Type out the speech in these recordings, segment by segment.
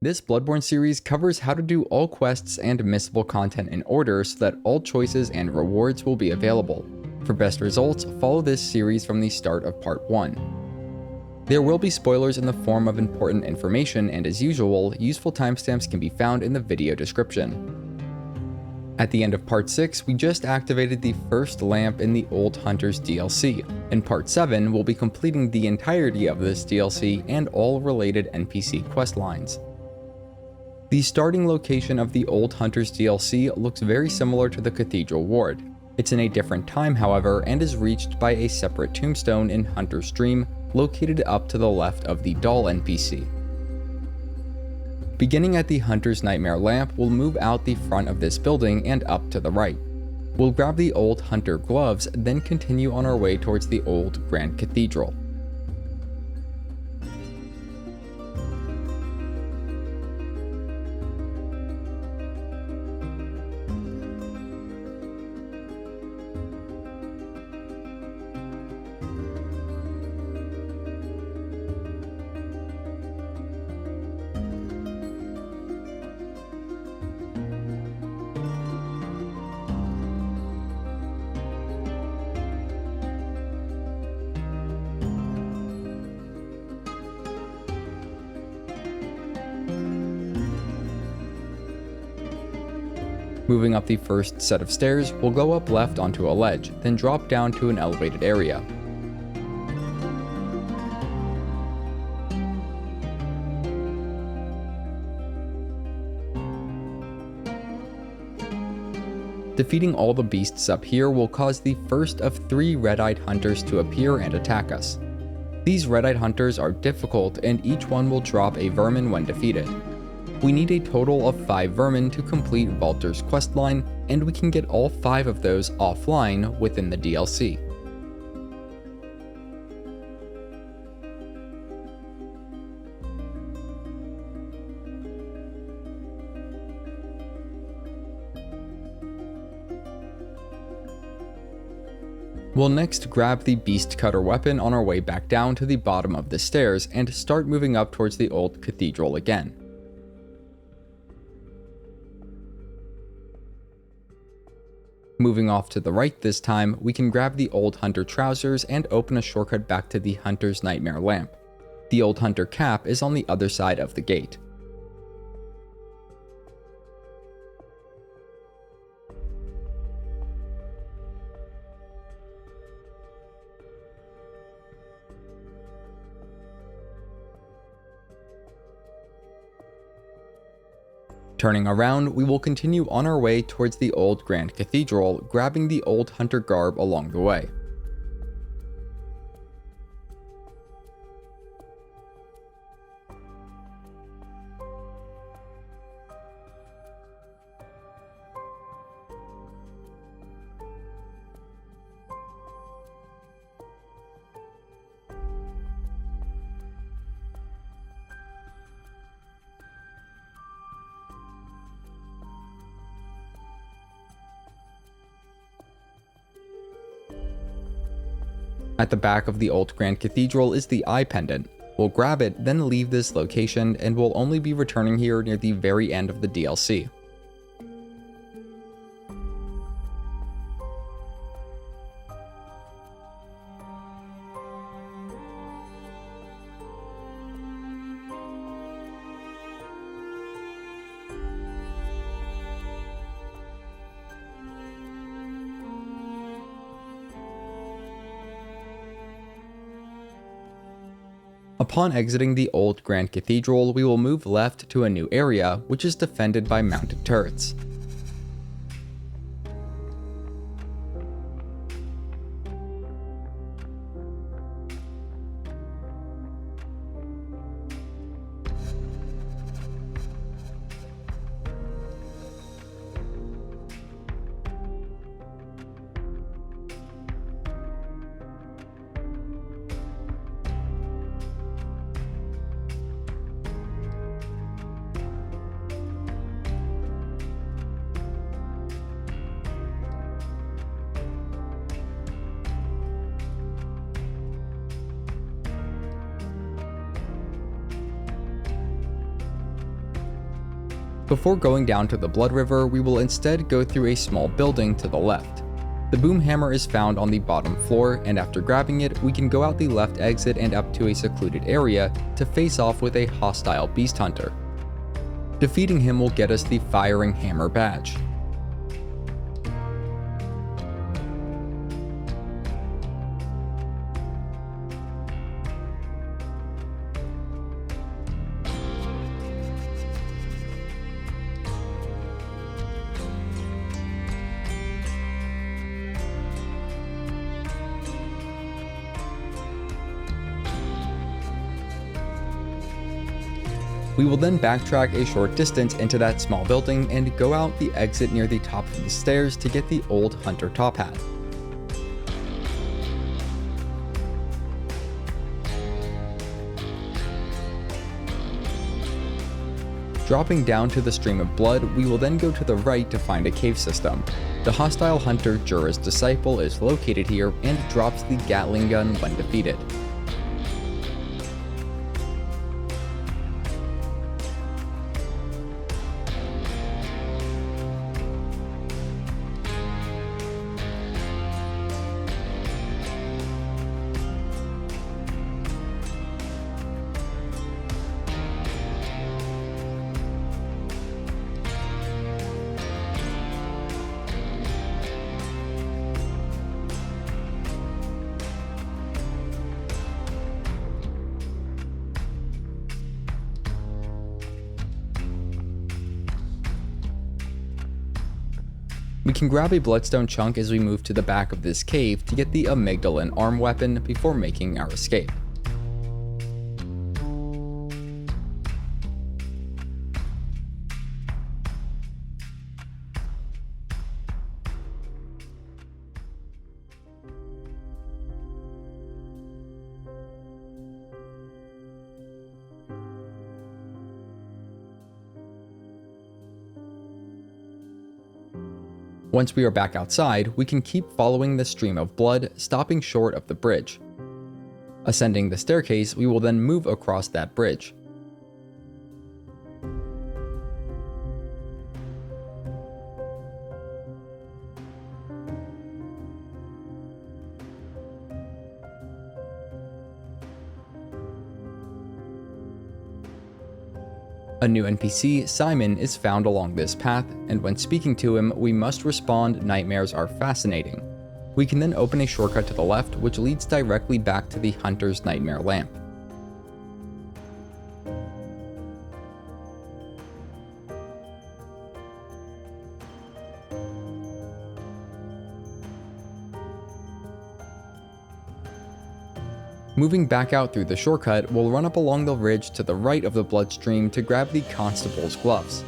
This Bloodborne series covers how to do all quests and missable content in order so that all choices and rewards will be available. For best results, follow this series from the start of part 1. There will be spoilers in the form of important information, and as usual, useful timestamps can be found in the video description. At the end of part 6, we just activated the first lamp in the Old Hunters DLC. In part 7, we'll be completing the entirety of this DLC and all related NPC questlines. The starting location of the Old Hunters DLC looks very similar to the Cathedral Ward. It's in a different time, however, and is reached by a separate tombstone in Hunter's Dream, located up to the left of the Doll NPC. Beginning at the Hunter's Nightmare lamp, we'll move out the front of this building and up to the right. We'll grab the old Hunter gloves, then continue on our way towards the old Grand Cathedral. Moving up the first set of stairs, we'll go up left onto a ledge, then drop down to an elevated area. Defeating all the beasts up here will cause the first of 3 red-eyed hunters to appear and attack us. These red-eyed hunters are difficult, and each one will drop a vermin when defeated. We need a total of 5 vermin to complete Valtr's questline, and we can get all 5 of those offline within the DLC. We'll next grab the Beast Cutter weapon on our way back down to the bottom of the stairs and start moving up towards the old cathedral again. Moving off to the right this time, we can grab the Old Hunter trousers and open a shortcut back to the Hunter's Nightmare lamp. The Old Hunter cap is on the other side of the gate. Turning around, we will continue on our way towards the old Grand Cathedral, grabbing the Old Hunter garb along the way. At the back of the old Grand Cathedral is the Eye Pendant. We'll grab it, then leave this location, and we'll only be returning here near the very end of the DLC. Upon exiting the old Grand Cathedral, we will move left to a new area, which is defended by mounted turrets. Before going down to the Blood River, we will instead go through a small building to the left. The boom hammer is found on the bottom floor, and after grabbing it, we can go out the left exit and up to a secluded area to face off with a hostile Beasthunter. Defeating him will get us the Firing Hammer badge. We will then backtrack a short distance into that small building and go out the exit near the top of the stairs to get the old Hunter top hat. Dropping down to the stream of blood, we will then go to the right to find a cave system. The hostile hunter Jura's disciple is located here and drops the Gatling gun when defeated. We can grab a bloodstone chunk as we move to the back of this cave to get the Amygdalan arm weapon before making our escape. Once we are back outside, we can keep following the stream of blood, stopping short of the bridge. Ascending the staircase, we will then move across that bridge. A new NPC, Simon, is found along this path, and when speaking to him, we must respond, "Nightmares are fascinating." We can then open a shortcut to the left, which leads directly back to the Hunter's Nightmare Lamp. Moving back out through the shortcut, we'll run up along the ridge to the right of the bloodstream to grab the Constable's gloves.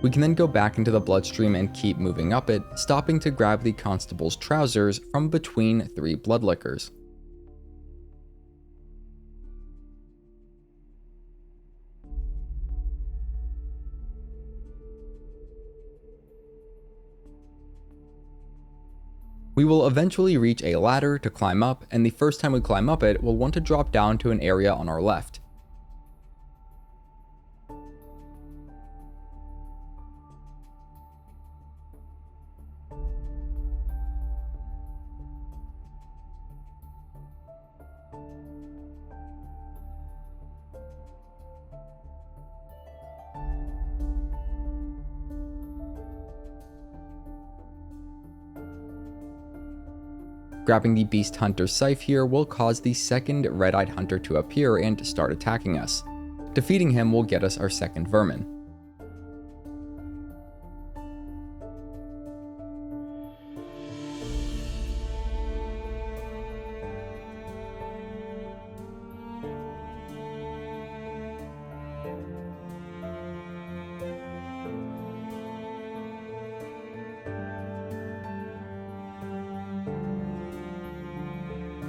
We can then go back into the bloodstream and keep moving up it, stopping to grab the Constable's trousers from between 3 blood liquors. We will eventually reach a ladder to climb up, and the first time we climb up it, we'll want to drop down to an area on our left. Grabbing the Beasthunter Saif here will cause the second red-eyed hunter to appear and start attacking us. Defeating him will get us our second Vermin.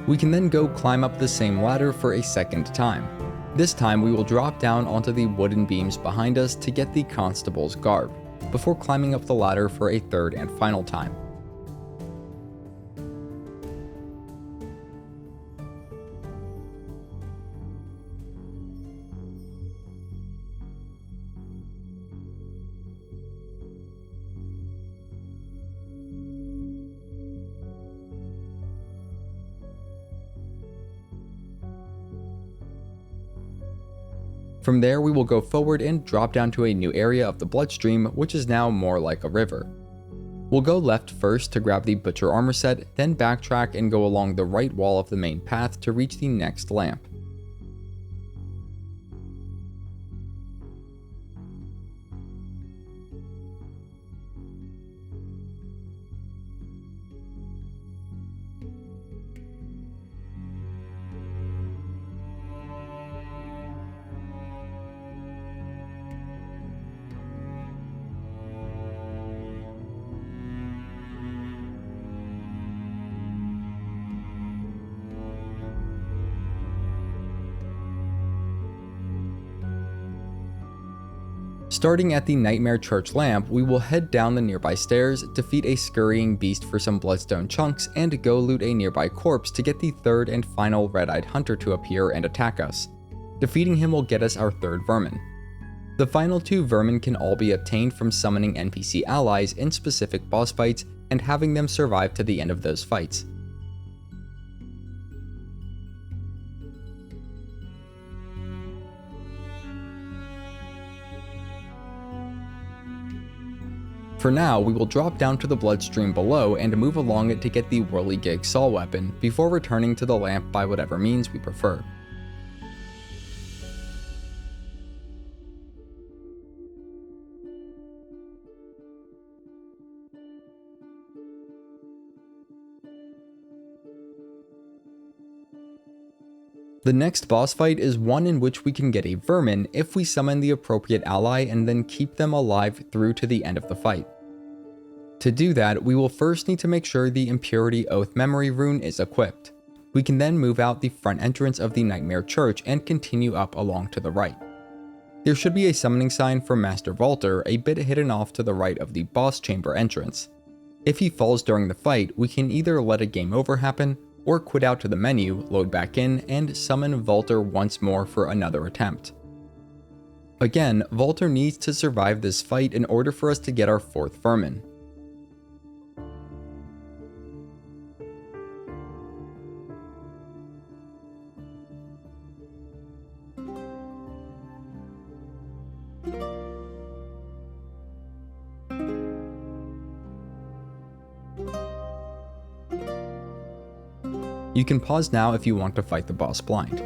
We can then go climb up the same ladder for a second time. This time we will drop down onto the wooden beams behind us to get the Constable's garb, before climbing up the ladder for a third and final time. From there, we will go forward and drop down to a new area of the bloodstream, which is now more like a river. We'll go left first to grab the Butcher armor set, then backtrack and go along the right wall of the main path to reach the next lamp. Starting at the Nightmare Church lamp, we will head down the nearby stairs, defeat a scurrying beast for some bloodstone chunks, and go loot a nearby corpse to get the third and final red-eyed hunter to appear and attack us. Defeating him will get us our third vermin. The final two vermin can all be obtained from summoning NPC allies in specific boss fights and having them survive to the end of those fights. For now, we will drop down to the bloodstream below and move along it to get the Whirligig Saw weapon, before returning to the lamp by whatever means we prefer. The next boss fight is one in which we can get a vermin if we summon the appropriate ally and then keep them alive through to the end of the fight. To do that, we will first need to make sure the Impurity Oath Memory rune is equipped. We can then move out the front entrance of the Nightmare Church and continue up along to the right. There should be a summoning sign for Master Valtr a bit hidden off to the right of the boss chamber entrance. If he falls during the fight, we can either let a game over happen, or quit out to the menu, load back in, and summon Valtr once more for another attempt. Again, Valtr needs to survive this fight in order for us to get our fourth vermin. You can pause now if you want to fight the boss blind.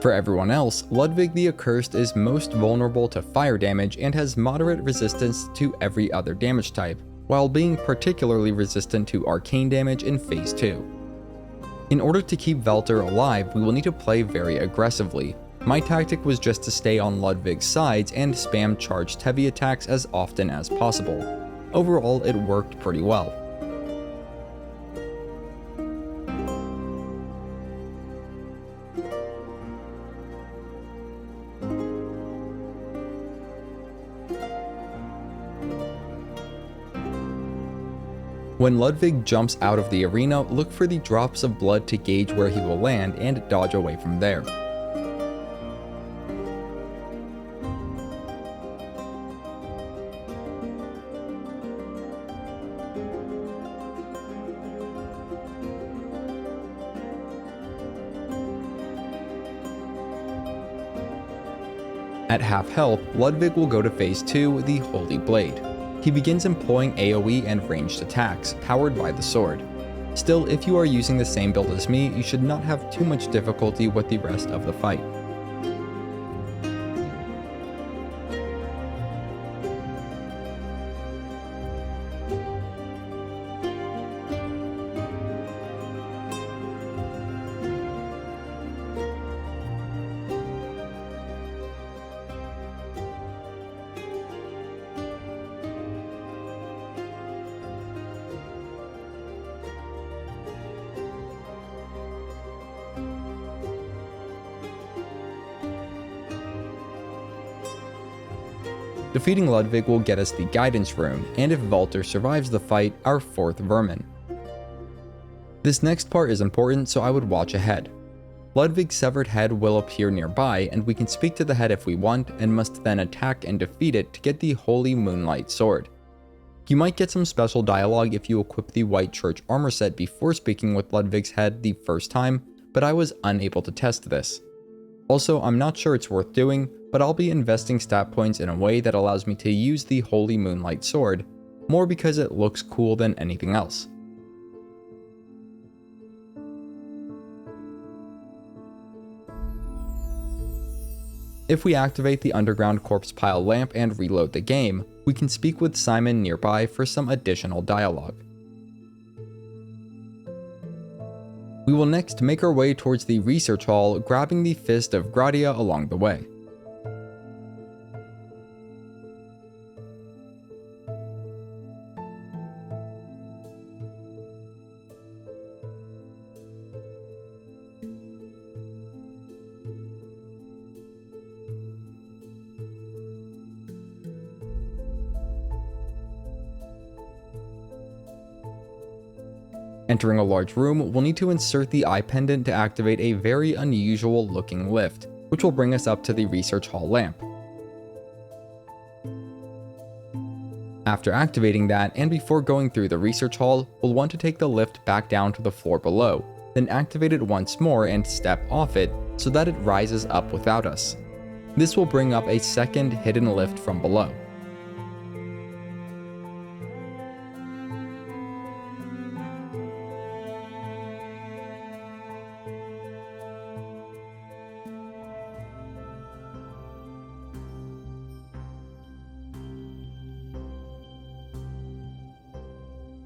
For everyone else, Ludwig the Accursed is most vulnerable to fire damage and has moderate resistance to every other damage type, while being particularly resistant to arcane damage in Phase 2. In order to keep Valtr alive, we will need to play very aggressively. My tactic was just to stay on Ludwig's sides and spam charged heavy attacks as often as possible. Overall, it worked pretty well. When Ludwig jumps out of the arena, look for the drops of blood to gauge where he will land and dodge away from there. At half health, Ludwig will go to Phase 2, the Holy Blade. He begins employing AoE and ranged attacks, powered by the sword. Still, if you are using the same build as me, you should not have too much difficulty with the rest of the fight. Defeating Ludwig will get us the Guidance Rune, and if Valtr survives the fight, our 4th Vermin. This next part is important, so I would watch ahead. Ludwig's severed head will appear nearby, and we can speak to the head if we want, and must then attack and defeat it to get the Holy Moonlight Sword. You might get some special dialogue if you equip the White Church armor set before speaking with Ludwig's head the first time, but I was unable to test this. Also, I'm not sure it's worth doing, but I'll be investing stat points in a way that allows me to use the Holy Moonlight Sword, more because it looks cool than anything else. If we activate the underground corpse pile lamp and reload the game, we can speak with Simon nearby for some additional dialogue. We will next make our way towards the research hall, grabbing the Fist of Gratia along the way. Entering a large room, we'll need to insert the eye pendant to activate a very unusual looking lift, which will bring us up to the research hall lamp. After activating that, and before going through the research hall, we'll want to take the lift back down to the floor below, then activate it once more and step off it so that it rises up without us. This will bring up a second hidden lift from below.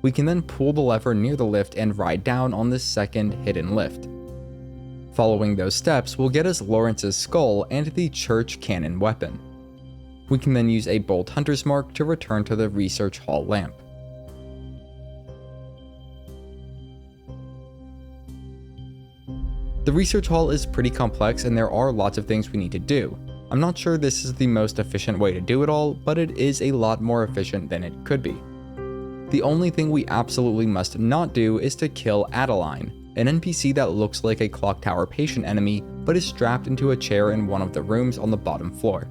We can then pull the lever near the lift and ride down on this second hidden lift. Following those steps will get us Laurence's skull and the church cannon weapon. We can then use a bolt hunter's mark to return to the research hall lamp. The research hall is pretty complex and there are lots of things we need to do. I'm not sure this is the most efficient way to do it all, but it is a lot more efficient than it could be. The only thing we absolutely must not do is to kill Adeline, an NPC that looks like a Clocktower patient enemy but is strapped into a chair in one of the rooms on the bottom floor.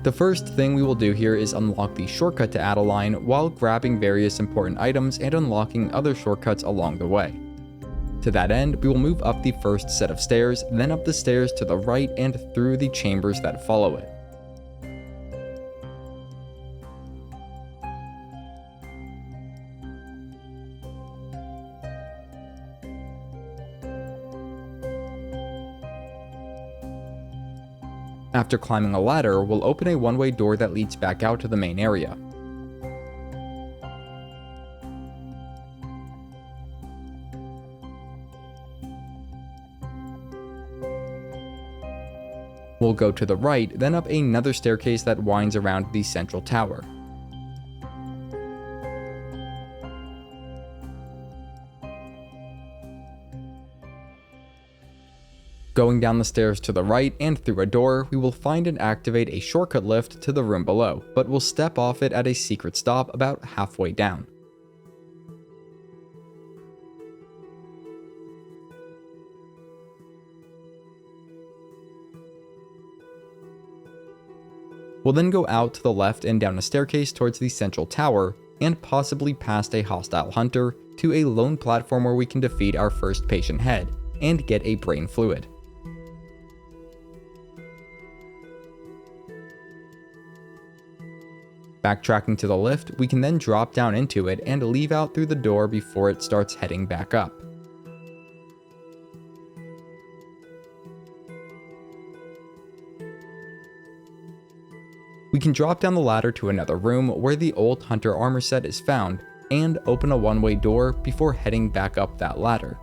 The first thing we will do here is unlock the shortcut to Adeline while grabbing various important items and unlocking other shortcuts along the way. To that end, we will move up the first set of stairs, then up the stairs to the right and through the chambers that follow it. After climbing a ladder, we'll open a one-way door that leads back out to the main area. We'll go to the right, then up another staircase that winds around the central tower. Going down the stairs to the right and through a door, we will find and activate a shortcut lift to the room below, but we'll step off it at a secret stop about halfway down. We'll then go out to the left and down a staircase towards the central tower, and possibly past a hostile hunter, to a lone platform where we can defeat our first patient head, and get a brain fluid. Backtracking to the lift, we can then drop down into it and leave out through the door before it starts heading back up. We can drop down the ladder to another room where the old hunter armor set is found, and open a one-way door before heading back up that ladder.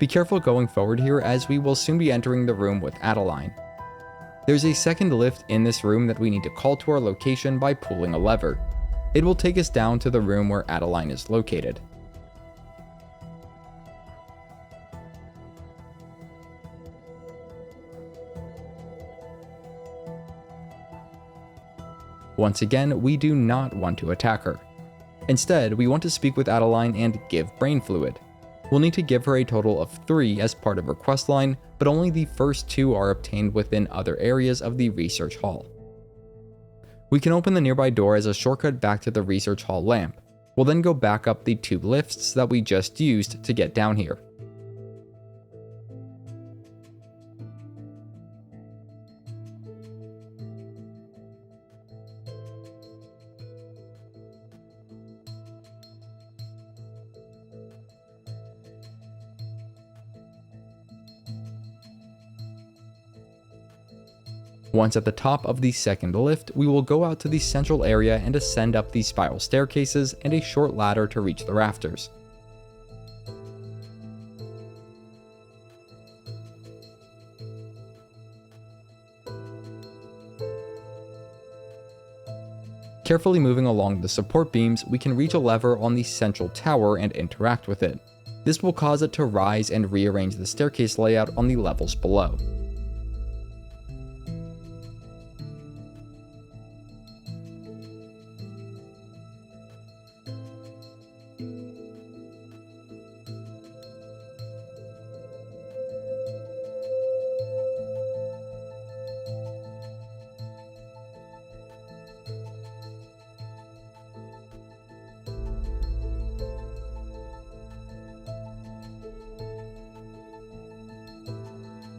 Be careful going forward here, as we will soon be entering the room with Adeline. There's a second lift in this room that we need to call to our location by pulling a lever. It will take us down to the room where Adeline is located. Once again, we do not want to attack her. Instead, we want to speak with Adeline and give brain fluid. We'll need to give her a total of 3 as part of her questline, but only the first 2 are obtained within other areas of the research hall. We can open the nearby door as a shortcut back to the research hall lamp. We'll then go back up the 2 lifts that we just used to get down here. Once at the top of the second lift, we will go out to the central area and ascend up the spiral staircases and a short ladder to reach the rafters. Carefully moving along the support beams, we can reach a lever on the central tower and interact with it. This will cause it to rise and rearrange the staircase layout on the levels below.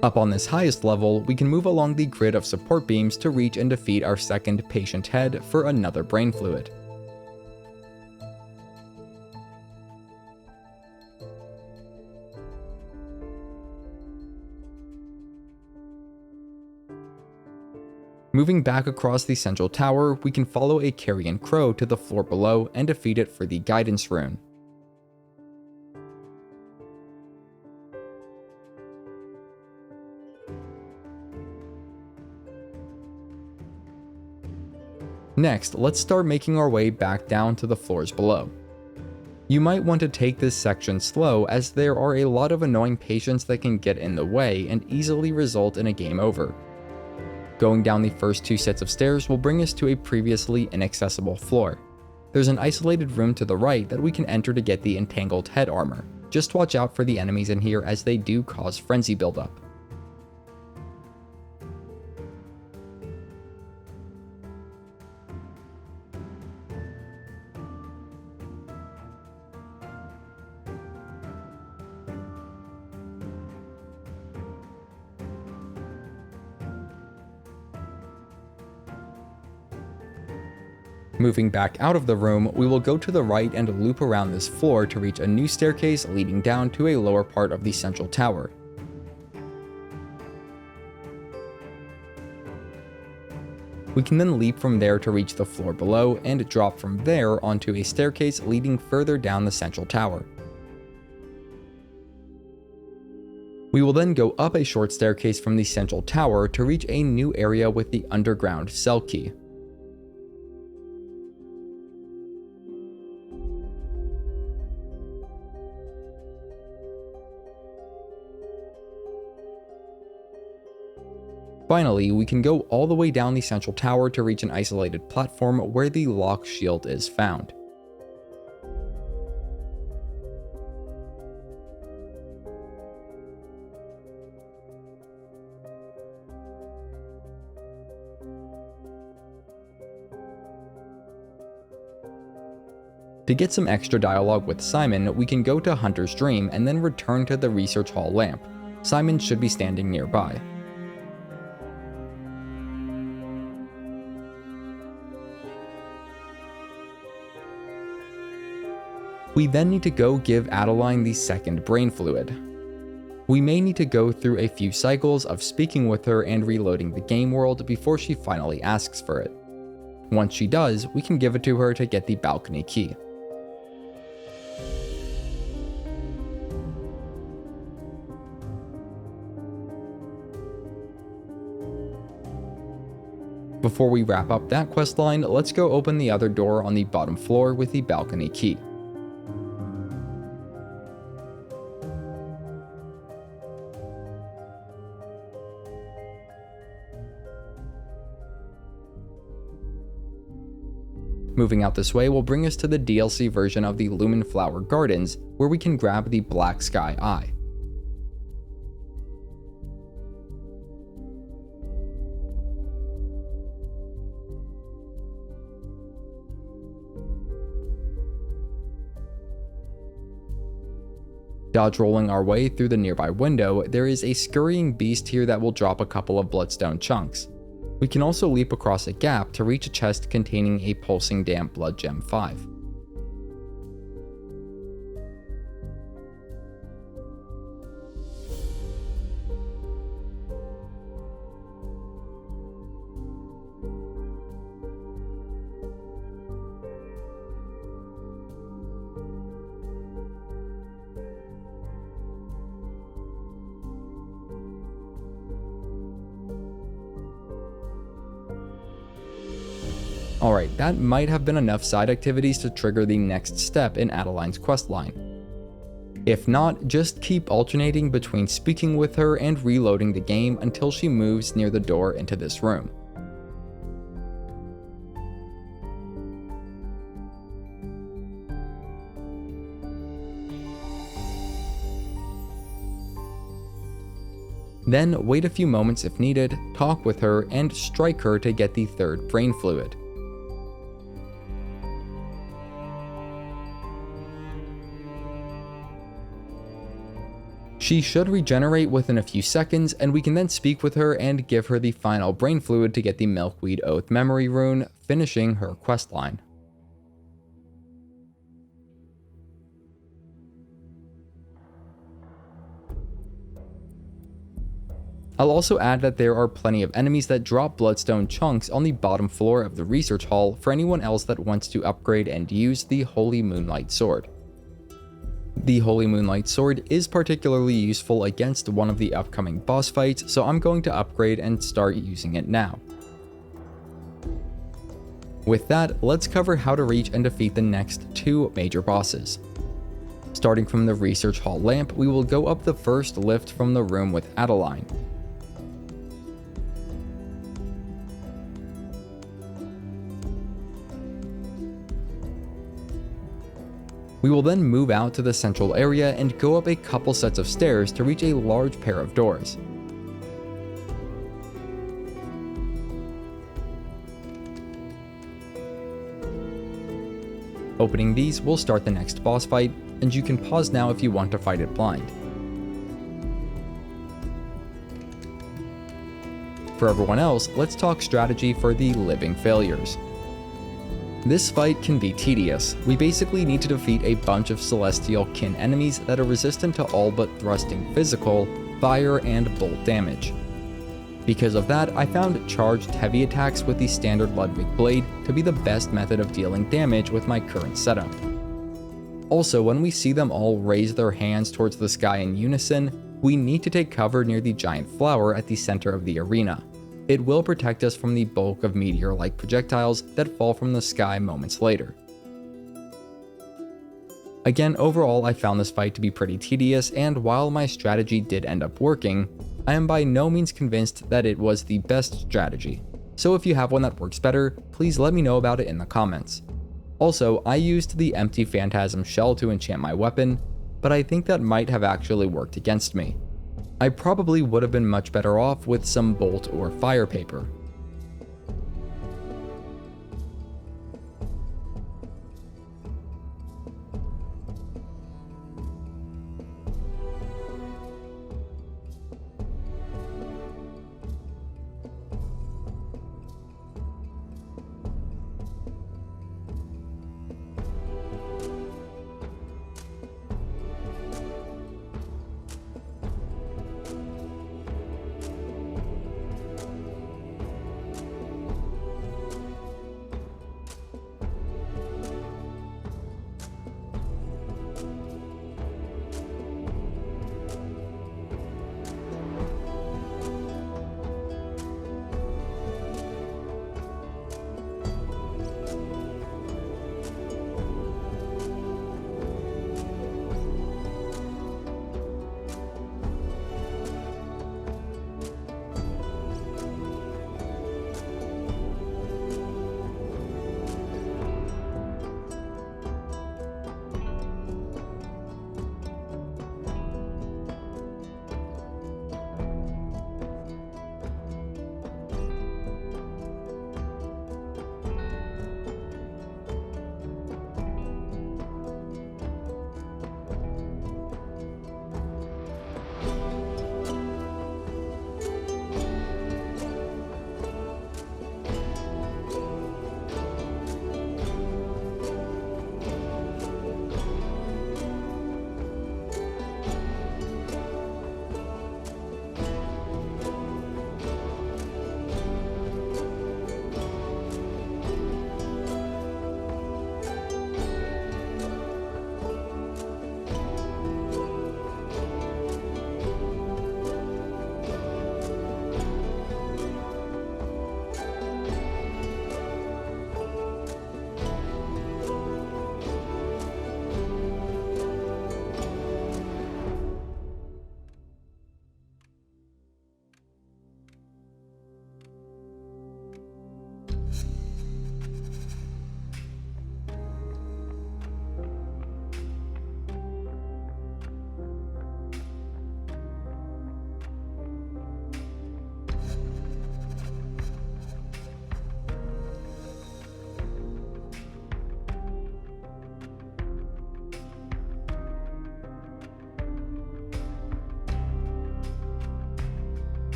Up on this highest level, we can move along the grid of support beams to reach and defeat our second patient head for another brain fluid. Moving back across the central tower, we can follow a carrion crow to the floor below and defeat it for the guidance rune. Next, let's start making our way back down to the floors below. You might want to take this section slow, as there are a lot of annoying patients that can get in the way and easily result in a game over. Going down the first 2 sets of stairs will bring us to a previously inaccessible floor. There's an isolated room to the right that we can enter to get the entangled head armor. Just watch out for the enemies in here, as they do cause frenzy buildup. Moving back out of the room, we will go to the right and loop around this floor to reach a new staircase leading down to a lower part of the central tower. We can then leap from there to reach the floor below and drop from there onto a staircase leading further down the central tower. We will then go up a short staircase from the central tower to reach a new area with the underground cell key. Finally, we can go all the way down the central tower to reach an isolated platform where the lock shield is found. To get some extra dialogue with Simon, we can go to Hunter's Dream and then return to the research hall lamp. Simon should be standing nearby. We then need to go give Adeline the second brain fluid. We may need to go through a few cycles of speaking with her and reloading the game world before she finally asks for it. Once she does, we can give it to her to get the balcony key. Before we wrap up that questline, let's go open the other door on the bottom floor with the balcony key. Moving out this way will bring us to the DLC version of the Lumen Flower Gardens, where we can grab the Blacksky Eye. Dodge rolling our way through the nearby window, there is a scurrying beast here that will drop a couple of bloodstone chunks. We can also leap across a gap to reach a chest containing a pulsing damp blood gem 5. Alright, that might have been enough side activities to trigger the next step in Adeline's questline. If not, just keep alternating between speaking with her and reloading the game until she moves near the door into this room. Then wait a few moments if needed, talk with her, and strike her to get the third brain fluid. She should regenerate within a few seconds, and we can then speak with her and give her the final brain fluid to get the Milkweed Oath memory rune, finishing her questline. I'll also add that there are plenty of enemies that drop bloodstone chunks on the bottom floor of the research hall for anyone else that wants to upgrade and use the Holy Moonlight Sword. The Holy Moonlight Sword is particularly useful against one of the upcoming boss fights, so I'm going to upgrade and start using it now. With that, let's cover how to reach and defeat the next two major bosses. Starting from the research hall lamp, we will go up the first lift from the room with Adeline. We will then move out to the central area and go up a couple sets of stairs to reach a large pair of doors. Opening these will start the next boss fight, and you can pause now if you want to fight it blind. For everyone else, let's talk strategy for the Living Failures. This fight can be tedious. We basically need to defeat a bunch of celestial kin enemies that are resistant to all but thrusting physical, fire, and bolt damage. Because of that, I found charged heavy attacks with the standard Ludwig blade to be the best method of dealing damage with my current setup. Also, when we see them all raise their hands towards the sky in unison, we need to take cover near the giant flower at the center of the arena. It will protect us from the bulk of meteor-like projectiles that fall from the sky moments later. Again, overall I found this fight to be pretty tedious, and while my strategy did end up working, I am by no means convinced that it was the best strategy. So if you have one that works better, please let me know about it in the comments. Also, I used the empty phantasm shell to enchant my weapon, but I think that might have actually worked against me. I probably would have been much better off with some bolt or fire paper.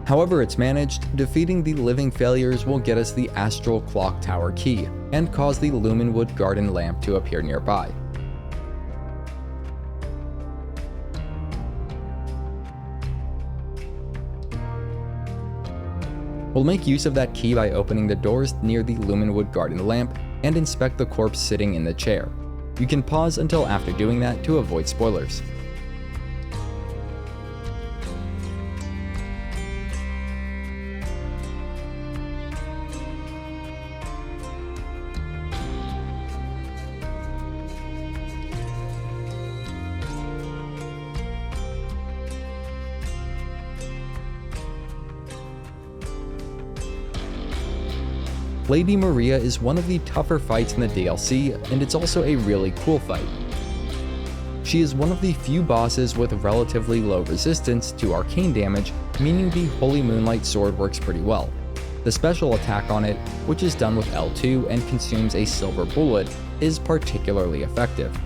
However it's managed, defeating the living failures will get us the Astral Clocktower key, and cause the Lumenwood Garden lamp to appear nearby. We'll make use of that key by opening the doors near the Lumenwood Garden lamp and inspect the corpse sitting in the chair. You can pause until after doing that to avoid spoilers. Lady Maria is one of the tougher fights in the DLC, and it's also a really cool fight. She is one of the few bosses with relatively low resistance to arcane damage, meaning the Holy Moonlight sword works pretty well. The special attack on it, which is done with L2 and consumes a silver bullet, is particularly effective.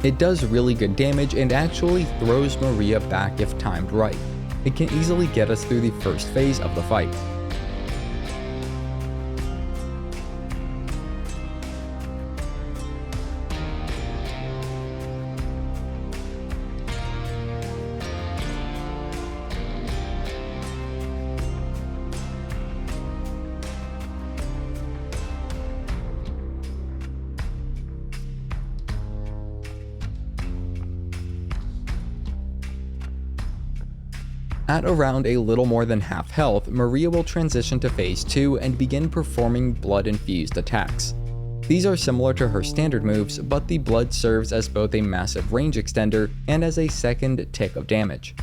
It does really good damage and actually throws Maria back if timed right. It can easily get us through the first phase of the fight. At around a little more than half health, Maria will transition to phase 2 and begin performing blood-infused attacks. These are similar to her standard moves, but the blood serves as both a massive range extender and as a second tick of damage.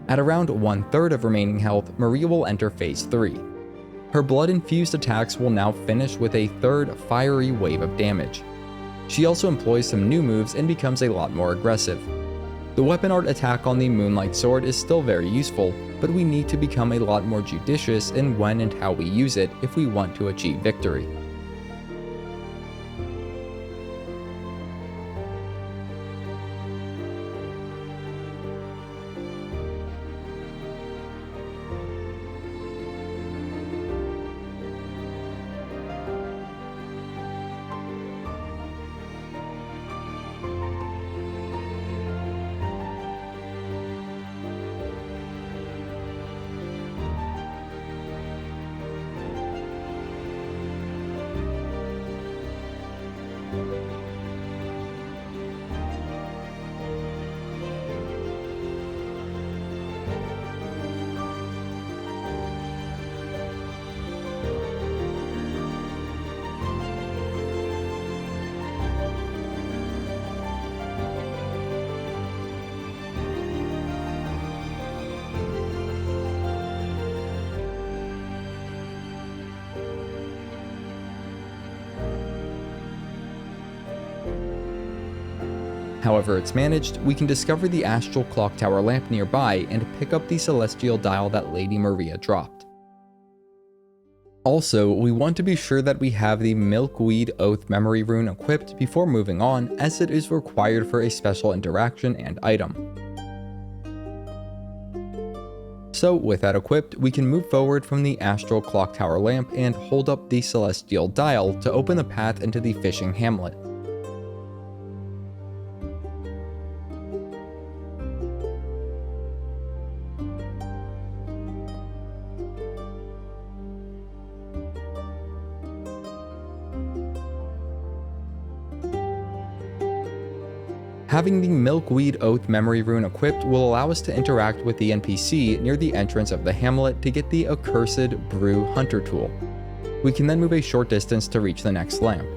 At around 1/3 of remaining health, Maria will enter phase 3. Her blood-infused attacks will now finish with a third fiery wave of damage. She also employs some new moves and becomes a lot more aggressive. The weapon art attack on the Moonlight sword is still very useful, but we need to become a lot more judicious in when and how we use it if we want to achieve victory. However it's managed, we can discover the Astral Clocktower lamp nearby and pick up the celestial dial that Lady Maria dropped. Also, we want to be sure that we have the Milkweed Oath memory rune equipped before moving on, as it is required for a special interaction and item. So with that equipped, we can move forward from the Astral Clocktower lamp and hold up the celestial dial to open the path into the fishing hamlet. Having the Milkweed Oath memory rune equipped will allow us to interact with the NPC near the entrance of the hamlet to get the Accursed Brew hunter tool. We can then move a short distance to reach the next lamp.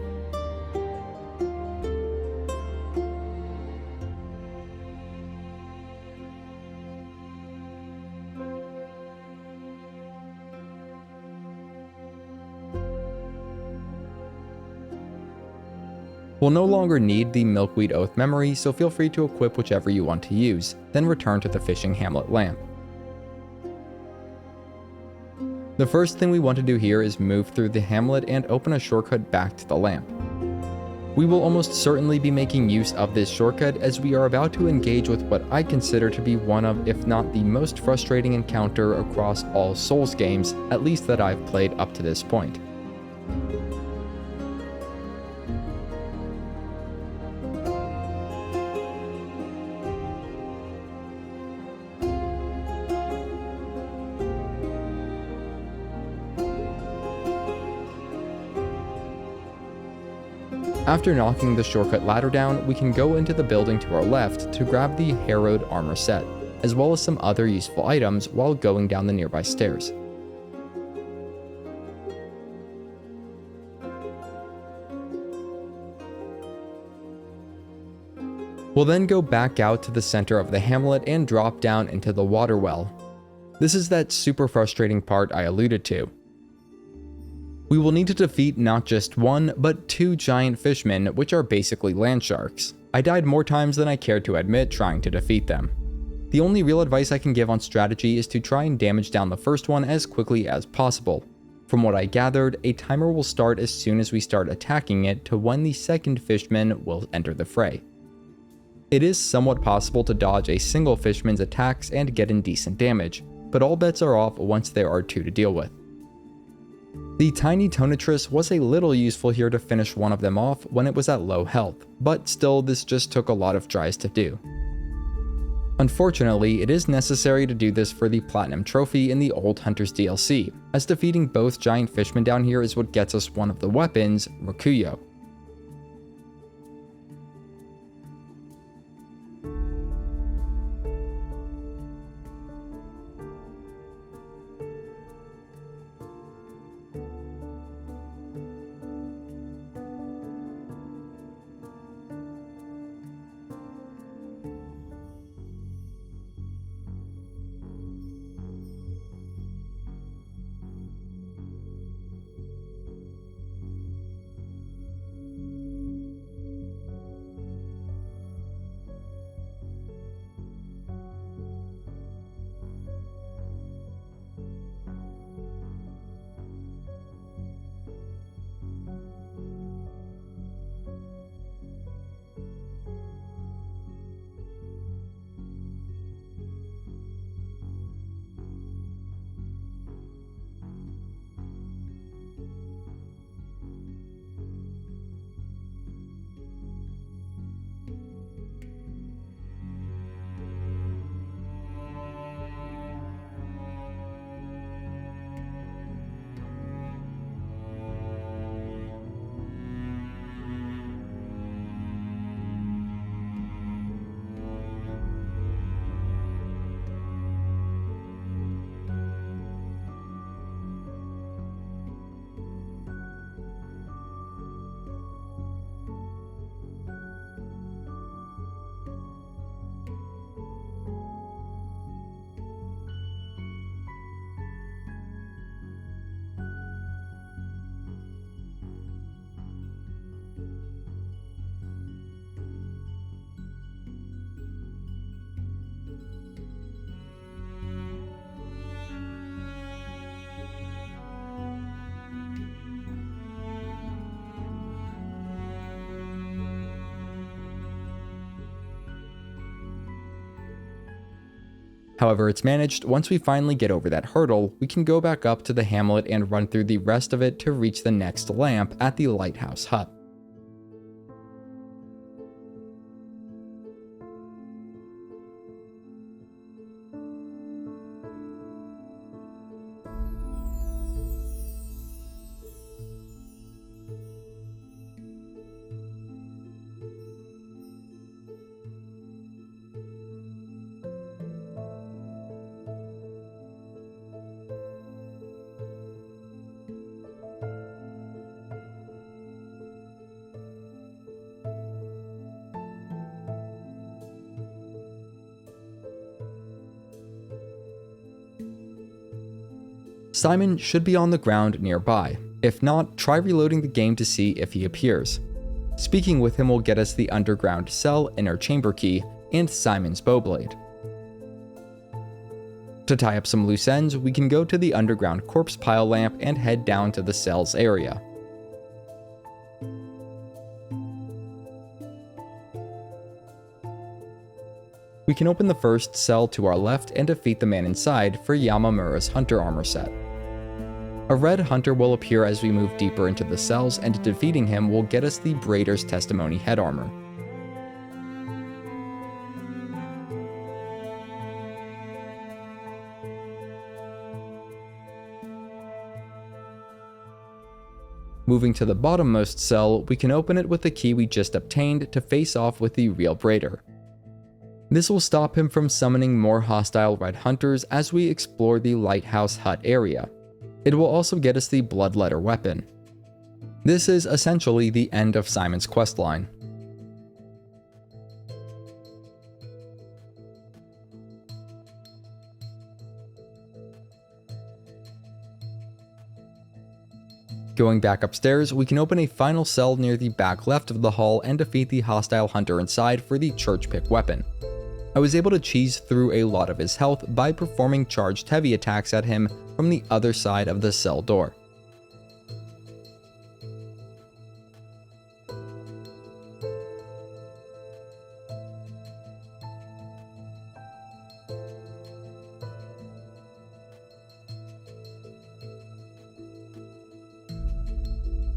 We'll no longer need the Milkweed Oath memory, so feel free to equip whichever you want to use, then return to the fishing Hamlet lamp. The first thing we want to do here is move through the Hamlet and open a shortcut back to the lamp. We will almost certainly be making use of this shortcut as we are about to engage with what I consider to be one of, if not the most frustrating encounter across all Souls games, at least that I've played up to this point. After knocking the shortcut ladder down, we can go into the building to our left to grab the Harrowed armor set, as well as some other useful items while going down the nearby stairs. We'll then go back out to the center of the hamlet and drop down into the water well. This is that super frustrating part I alluded to. We will need to defeat not just one, but two giant fishmen, which are basically land sharks. I died more times than I cared to admit trying to defeat them. The only real advice I can give on strategy is to try and damage down the first one as quickly as possible. From what I gathered, a timer will start as soon as we start attacking it to when the second fishman will enter the fray. It is somewhat possible to dodge a single fishman's attacks and get in decent damage, but all bets are off once there are two to deal with. The tiny Tonitrus was a little useful here to finish one of them off when it was at low health, but still this just took a lot of tries to do. Unfortunately, it is necessary to do this for the Platinum Trophy in the Old Hunters DLC, as defeating both giant fishmen down here is what gets us one of the weapons, Rakuyo. However it's managed, once we finally get over that hurdle, we can go back up to the hamlet and run through the rest of it to reach the next lamp at the Lighthouse hut. Simon should be on the ground nearby. If not, try reloading the game to see if he appears. Speaking with him will get us the underground cell inner chamber key and Simon's Bowblade. To tie up some loose ends, we can go to the underground corpse pile lamp and head down to the cells area. We can open the first cell to our left and defeat the man inside for Yamamura's hunter armor set. A red hunter will appear as we move deeper into the cells, and defeating him will get us the Braider's Testimony head armor. Moving to the bottommost cell, we can open it with the key we just obtained to face off with the real Braider. This will stop him from summoning more hostile red hunters as we explore the Lighthouse hut area. It will also get us the Bloodletter weapon. This is essentially the end of Simon's questline. Going back upstairs, we can open a final cell near the back left of the hall and defeat the hostile hunter inside for the church pick weapon. I was able to cheese through a lot of his health by performing charged heavy attacks at him from the other side of the cell door.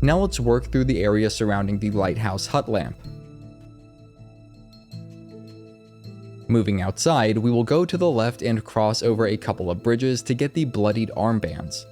Now let's work through the area surrounding the Lighthouse hut lamp. Moving outside, we will go to the left and cross over a couple of bridges to get the bloodied armbands.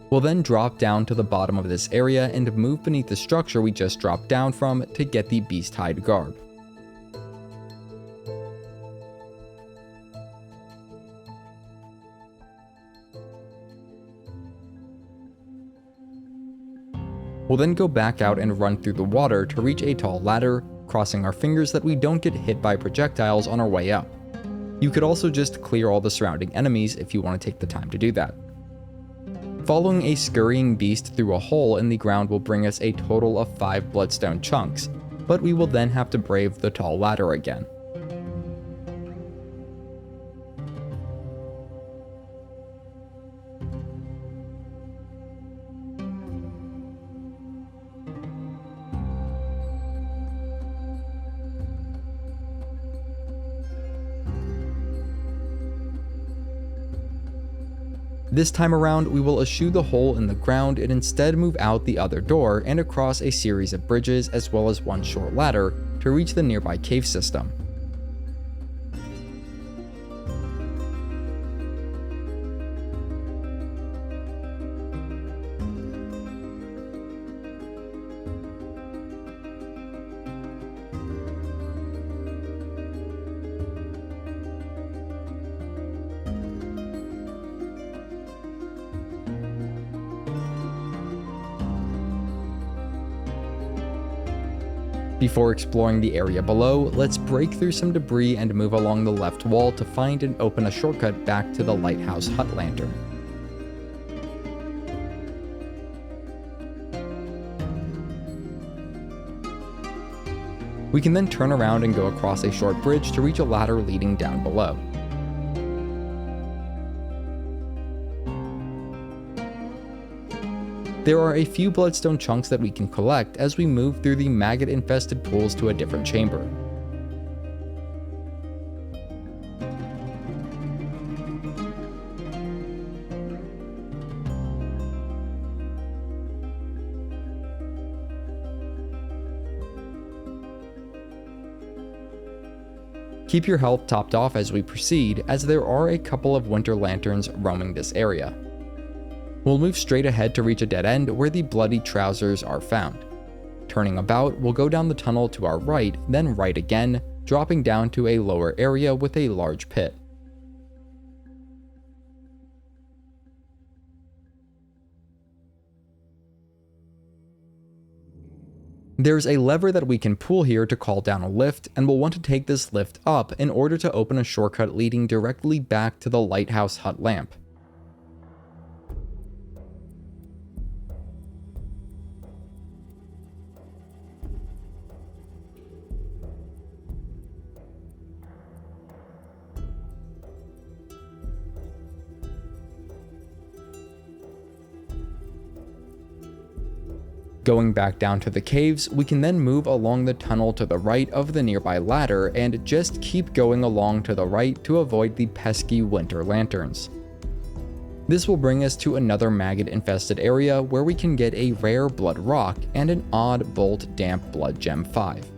We'll then drop down to the bottom of this area and move beneath the structure we just dropped down from to get the beast hide garb. We'll then go back out and run through the water to reach a tall ladder, crossing our fingers that we don't get hit by projectiles on our way up. You could also just clear all the surrounding enemies if you want to take the time to do that. Following a scurrying beast through a hole in the ground will bring us a total of 5 bloodstone chunks, but we will then have to brave the tall ladder again. This time around, we will eschew the hole in the ground and instead move out the other door and across a series of bridges as well as one short ladder to reach the nearby cave system. Before exploring the area below, let's break through some debris and move along the left wall to find and open a shortcut back to the Lighthouse hut lantern. We can then turn around and go across a short bridge to reach a ladder leading down below. There are a few bloodstone chunks that we can collect as we move through the maggot-infested pools to a different chamber. Keep your health topped off as we proceed, as there are a couple of winter lanterns roaming this area. We'll move straight ahead to reach a dead end where the bloody trousers are found. Turning about, we'll go down the tunnel to our right, then right again, dropping down to a lower area with a large pit. There's a lever that we can pull here to call down a lift, and we'll want to take this lift up in order to open a shortcut leading directly back to the Lighthouse hut lamp. Going back down to the caves, we can then move along the tunnel to the right of the nearby ladder and just keep going along to the right to avoid the pesky winter lanterns. This will bring us to another maggot-infested area where we can get a rare blood rock and an odd bolt damp blood gem 5.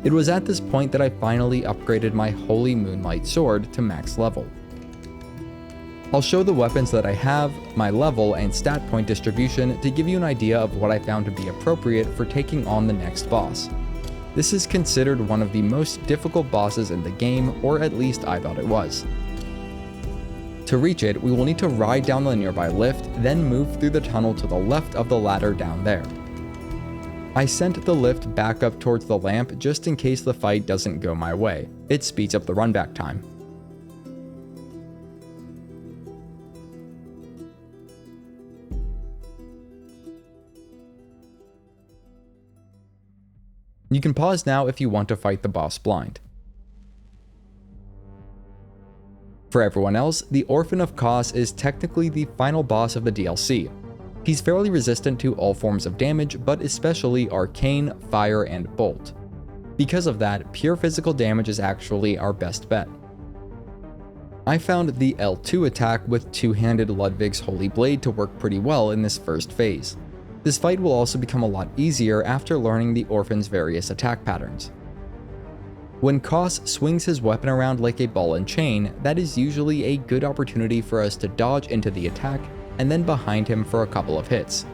It was at this point that I finally upgraded my Holy Moonlight sword to max level. I'll show the weapons that I have, my level, and stat point distribution to give you an idea of what I found to be appropriate for taking on the next boss. This is considered one of the most difficult bosses in the game, or at least I thought it was. To reach it, we will need to ride down the nearby lift, then move through the tunnel to the left of the ladder down there. I sent the lift back up towards the lamp just in case the fight doesn't go my way. It speeds up the runback time. You can pause now if you want to fight the boss blind. For everyone else, the Orphan of Kos is technically the final boss of the DLC. He's fairly resistant to all forms of damage, but especially arcane, fire, and bolt. Because of that, pure physical damage is actually our best bet. I found the L2 attack with two-handed Ludwig's Holy Blade to work pretty well in this first phase. This fight will also become a lot easier after learning the Orphan's various attack patterns. When Kos swings his weapon around like a ball and chain, that is usually a good opportunity for us to dodge into the attack and then behind him for a couple of hits.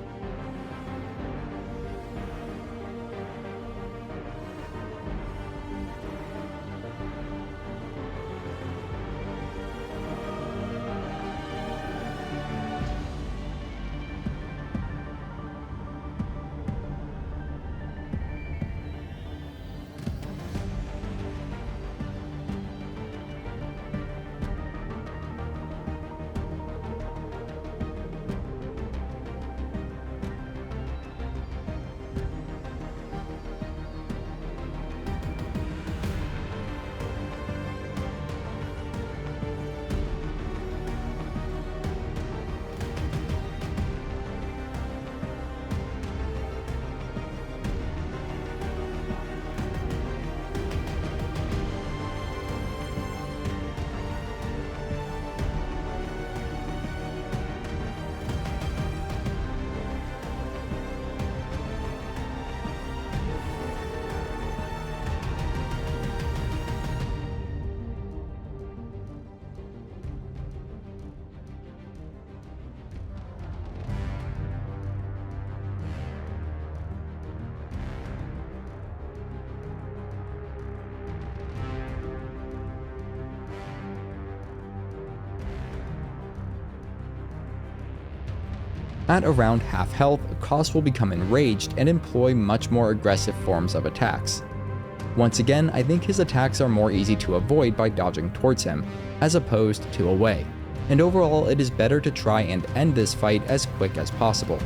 At around half health, Kos will become enraged and employ much more aggressive forms of attacks. Once again, I think his attacks are more easy to avoid by dodging towards him, as opposed to away, and overall it is better to try and end this fight as quick as possible.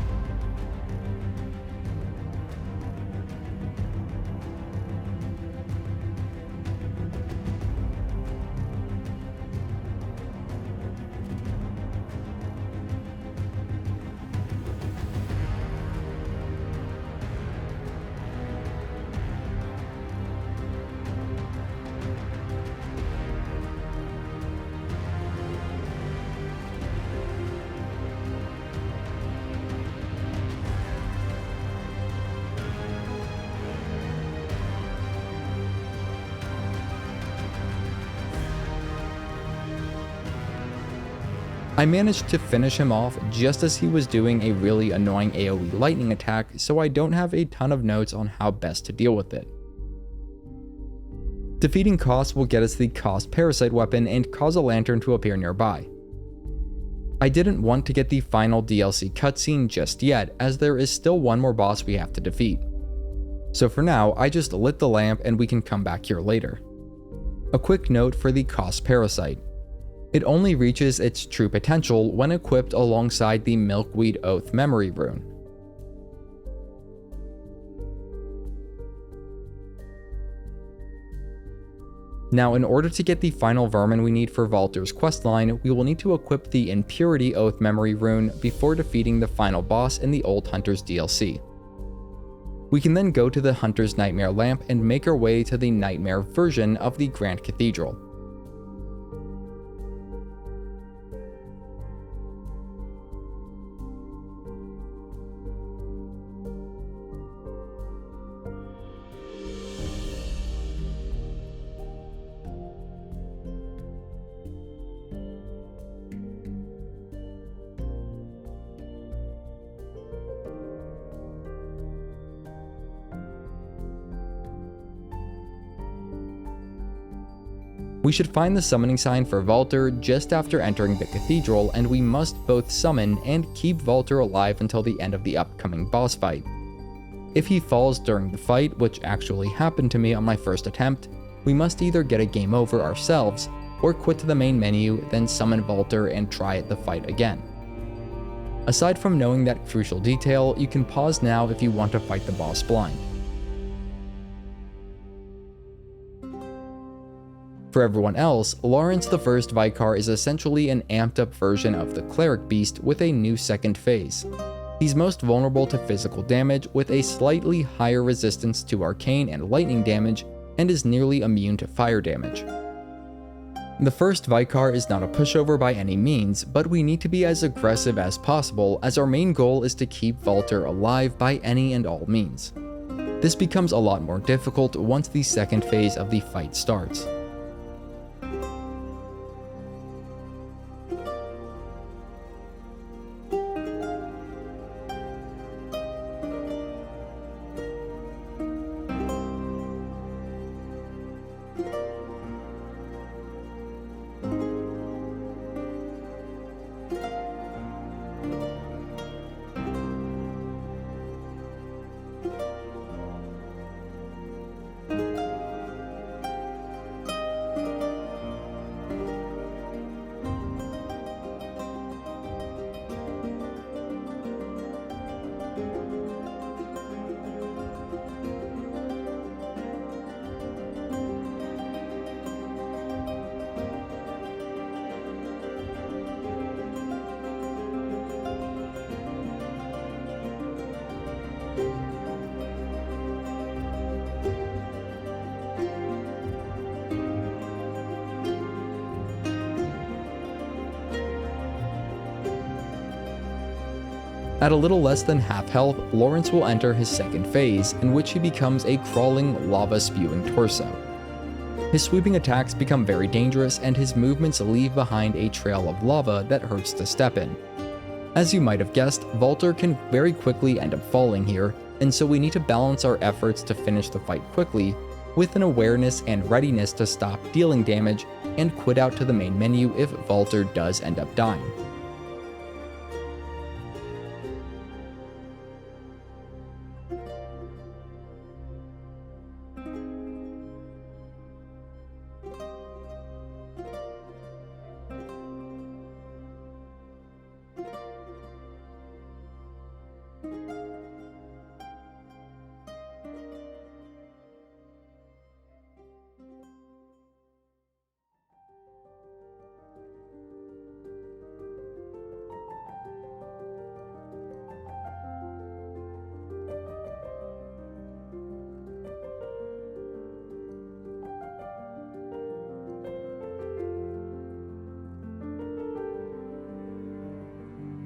I managed to finish him off just as he was doing a really annoying AoE lightning attack, so I don't have a ton of notes on how best to deal with it. Defeating Kos will get us the Kos Parasite weapon and cause a lantern to appear nearby. I didn't want to get the final DLC cutscene just yet, as there is still one more boss we have to defeat. So for now, I just lit the lamp and we can come back here later. A quick note for the Kos Parasite. It only reaches its true potential when equipped alongside the Milkweed Oath Memory Rune. Now, in order to get the final Vermin we need for Valtr's questline, we will need to equip the Impurity Oath Memory Rune before defeating the final boss in the Old Hunter's DLC. We can then go to the Hunter's Nightmare Lamp and make our way to the Nightmare version of the Grand Cathedral. We should find the summoning sign for Valtr just after entering the cathedral, and we must both summon and keep Valtr alive until the end of the upcoming boss fight. If he falls during the fight, which actually happened to me on my first attempt, we must either get a game over ourselves, or quit to the main menu, then summon Valtr and try the fight again. Aside from knowing that crucial detail, you can pause now if you want to fight the boss blind. For everyone else, Laurence the First Vicar is essentially an amped up version of the Cleric Beast with a new second phase. He's most vulnerable to physical damage with a slightly higher resistance to arcane and lightning damage, and is nearly immune to fire damage. The First Vicar is not a pushover by any means, but we need to be as aggressive as possible, as our main goal is to keep Valtr alive by any and all means. This becomes a lot more difficult once the second phase of the fight starts. At a little less than half health, Laurence will enter his second phase, in which he becomes a crawling, lava-spewing torso. His sweeping attacks become very dangerous, and his movements leave behind a trail of lava that hurts to step in. As you might have guessed, Valtr can very quickly end up falling here, and so we need to balance our efforts to finish the fight quickly, with an awareness and readiness to stop dealing damage and quit out to the main menu if Valtr does end up dying.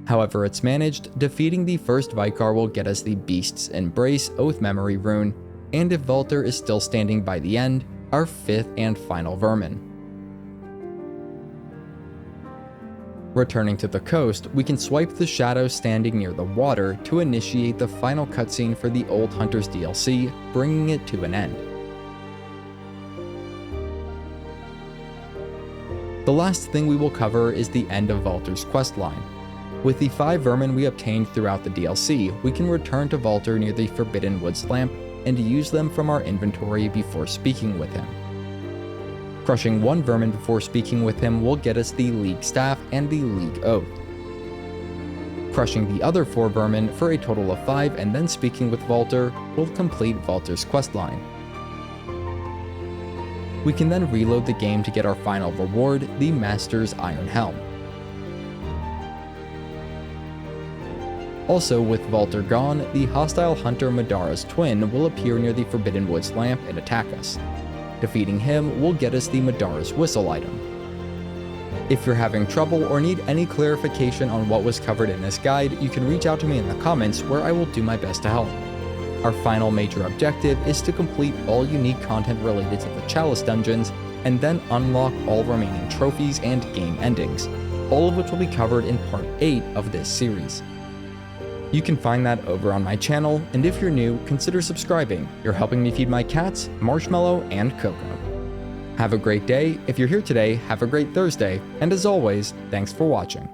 However it's managed, defeating the First Vicar will get us the Beast's Embrace Oath Memory Rune, and if Valtr is still standing by the end, our fifth and final Vermin. Returning to the coast, we can swipe the shadow standing near the water to initiate the final cutscene for the Old Hunters DLC, bringing it to an end. The last thing we will cover is the end of Valtr's questline. With the 5 vermin we obtained throughout the DLC, we can return to Valtr near the Forbidden Woods lamp and use them from our inventory before speaking with him. Crushing 1 vermin before speaking with him will get us the League Staff and the League Oath. Crushing the other 4 vermin for a total of 5 and then speaking with Valtr will complete Valtr's questline. We can then reload the game to get our final reward, the Master's Iron Helm. Also, with Valtr gone, the hostile hunter Madara's twin will appear near the Forbidden Woods lamp and attack us. Defeating him will get us the Madara's Whistle item. If you're having trouble or need any clarification on what was covered in this guide, you can reach out to me in the comments where I will do my best to help. Our final major objective is to complete all unique content related to the Chalice dungeons, and then unlock all remaining trophies and game endings, all of which will be covered in part 8 of this series. You can find that over on my channel, and if you're new, consider subscribing. You're helping me feed my cats, Marshmallow, and Coco. Have a great day. If you're here today, have a great Thursday, and as always, thanks for watching.